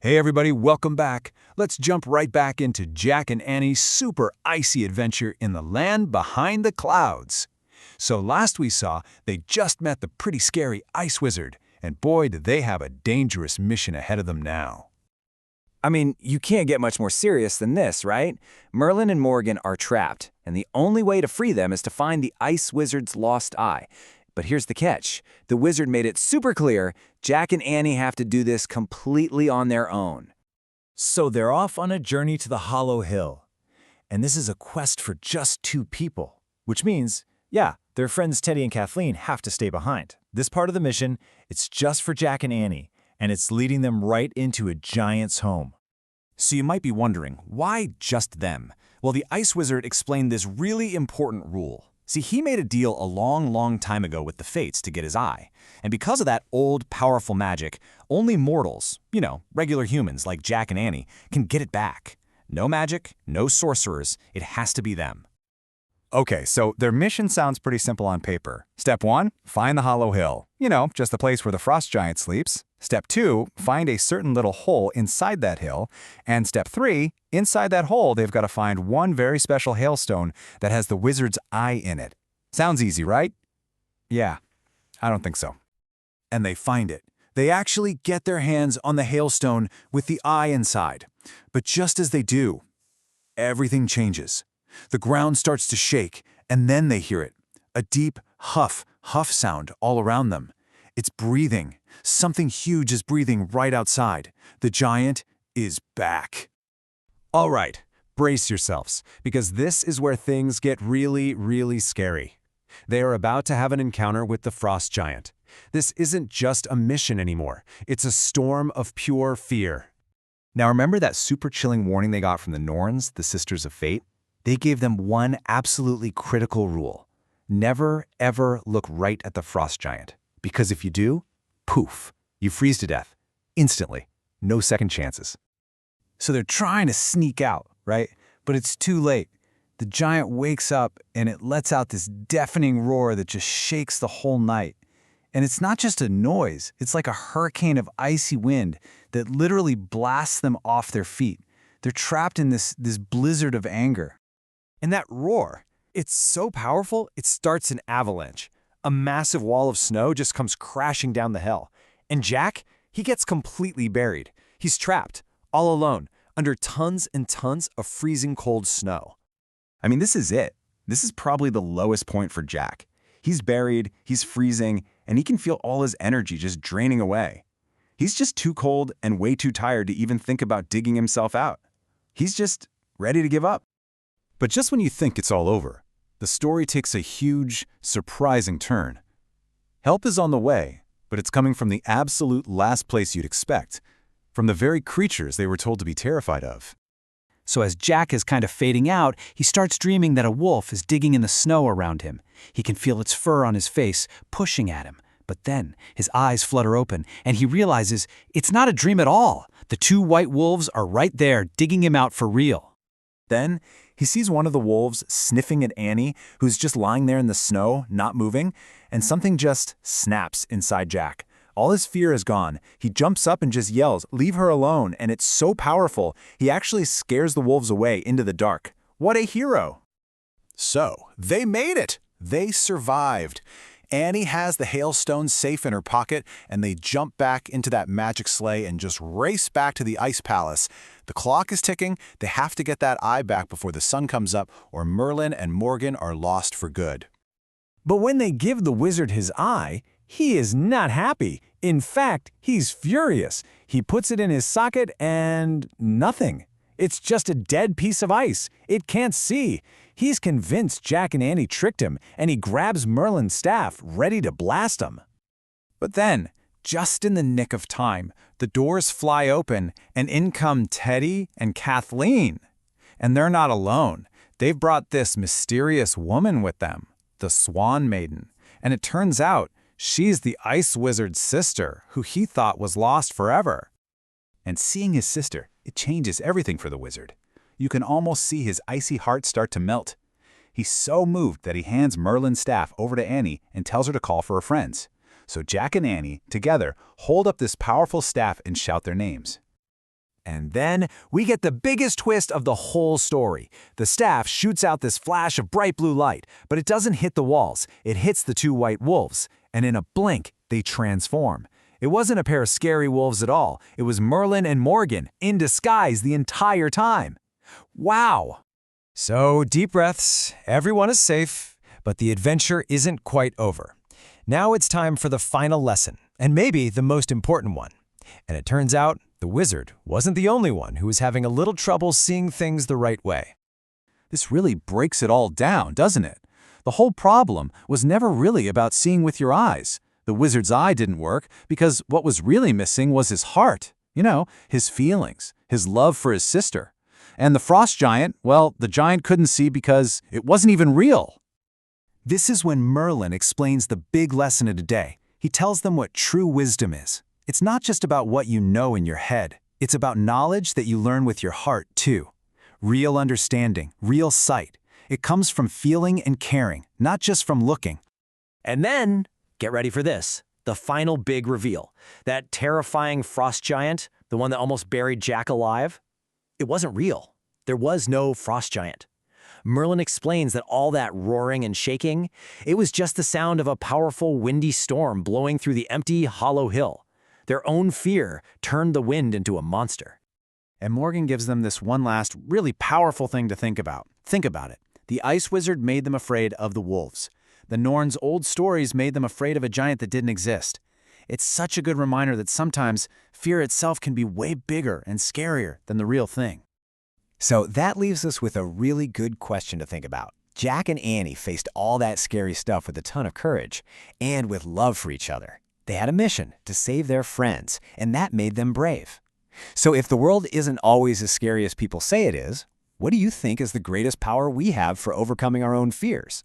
Hey everybody, welcome back. Let's jump right back into Jack and Annie's super icy adventure in the land behind the clouds. So last we saw, they just met the pretty scary ice wizard, and boy did they have a dangerous mission ahead of them now. I mean, you can't get much more serious than this, right? Merlin and Morgan are trapped, and the only way to free them is to find the ice wizard's lost eye. But here's the catch. The wizard made it super clear Jack and Annie have to do this completely on their own. So they're off on a journey to the Hollow Hill. And this is a quest for just two people. Which means, yeah, their friends Teddy and Kathleen have to stay behind. This part of the mission, it's just for Jack and Annie, and it's leading them right into a giant's home. So you might be wondering, why just them? Well, the Ice Wizard explained this really important rule. See, he made a deal a long time ago with the Fates to get his eye. And because of that old, powerful magic, only mortals, regular humans like Jack and Annie, can get it back. No magic, no sorcerers, it has to be them. Okay, so their mission sounds pretty simple on paper. Step 1, find the Hollow Hill. Just the place where the frost giant sleeps. Step 2, find a certain little hole inside that hill. And step 3, inside that hole, they've got to find one very special hailstone that has the wizard's eye in it. Sounds easy, right? Yeah, I don't think so. And they find it. They actually get their hands on the hailstone with the eye inside. But just as they do, everything changes. The ground starts to shake, and then they hear it. A deep huff sound all around them. It's breathing. Something huge is breathing right outside. The giant is back. All right, brace yourselves, because this is where things get really scary. They are about to have an encounter with the frost giant. This isn't just a mission anymore. It's a storm of pure fear. Now remember that super chilling warning they got from the Norns, the Sisters of Fate? They gave them one absolutely critical rule. Never, ever look right at the frost giant. Because if you do, poof, you freeze to death. Instantly. No second chances. So they're trying to sneak out, right? But it's too late. The giant wakes up and it lets out this deafening roar that just shakes the whole night. And it's not just a noise. It's like a hurricane of icy wind that literally blasts them off their feet. They're trapped in this blizzard of anger. And that roar, it's so powerful, it starts an avalanche. A massive wall of snow just comes crashing down the hill. And Jack, he gets completely buried. He's trapped, all alone, under tons and tons of freezing cold snow. I mean, this is it. This is probably the lowest point for Jack. He's buried, he's freezing, and he can feel all his energy just draining away. He's just too cold and way too tired to even think about digging himself out. He's just ready to give up. But just when you think it's all over, the story takes a huge, surprising turn. Help is on the way, but it's coming from the absolute last place you'd expect, from the very creatures they were told to be terrified of. So as Jack is kind of fading out, he starts dreaming that a wolf is digging in the snow around him. He can feel its fur on his face, pushing at him. But then his eyes flutter open, and he realizes it's not a dream at all. The two white wolves are right there, digging him out for real. Then he sees one of the wolves sniffing at Annie, who's just lying there in the snow, not moving, and something just snaps inside Jack. All his fear is gone. He jumps up and just yells, "Leave her alone," and it's so powerful, he actually scares the wolves away into the dark. What a hero! So, they made it! They survived. Annie has the hailstone safe in her pocket, and they jump back into that magic sleigh and just race back to the ice palace. The clock is ticking. They have to get that eye back before the sun comes up, or Merlin and Morgan are lost for good. But when they give the wizard his eye, he is not happy. In fact, he's furious. He puts it in his socket and nothing. It's just a dead piece of ice. It can't see. He's convinced Jack and Annie tricked him, and he grabs Merlin's staff, ready to blast him. But then, just in the nick of time, the doors fly open, and in come Teddy and Kathleen. And they're not alone. They've brought this mysterious woman with them, the Swan Maiden. And it turns out she's the Ice Wizard's sister, who he thought was lost forever. And seeing his sister, it changes everything for the wizard. You can almost see his icy heart start to melt. He's so moved that he hands Merlin's staff over to Annie and tells her to call for her friends. So Jack and Annie, together, hold up this powerful staff and shout their names. And then we get the biggest twist of the whole story. The staff shoots out this flash of bright blue light, but it doesn't hit the walls. It hits the two white wolves, and in a blink, they transform. It wasn't a pair of scary wolves at all. It was Merlin and Morgan, in disguise the entire time. Wow! So, deep breaths, everyone is safe, but the adventure isn't quite over. Now it's time for the final lesson, and maybe the most important one. And it turns out the wizard wasn't the only one who was having a little trouble seeing things the right way. This really breaks it all down, doesn't it? The whole problem was never really about seeing with your eyes. The wizard's eye didn't work because what was really missing was his heart. You know, his feelings, his love for his sister. And the frost giant, well, the giant couldn't see because it wasn't even real. This is when Merlin explains the big lesson of today. He tells them what true wisdom is. It's not just about what you know in your head. It's about knowledge that you learn with your heart, too. Real understanding, real sight. It comes from feeling and caring, not just from looking. And then, get ready for this, the final big reveal. That terrifying frost giant, the one that almost buried Jack alive, it wasn't real. There was no frost giant. Merlin explains that all that roaring and shaking, it was just the sound of a powerful windy storm blowing through the empty, hollow hill. Their own fear turned the wind into a monster. And Morgan gives them this one last, really powerful thing to think about. Think about it. The ice wizard made them afraid of the wolves. The Norns' old stories made them afraid of a giant that didn't exist. It's such a good reminder that sometimes fear itself can be way bigger and scarier than the real thing. So that leaves us with a really good question to think about. Jack and Annie faced all that scary stuff with a ton of courage and with love for each other. They had a mission to save their friends, and that made them brave. So if the world isn't always as scary as people say it is, what do you think is the greatest power we have for overcoming our own fears?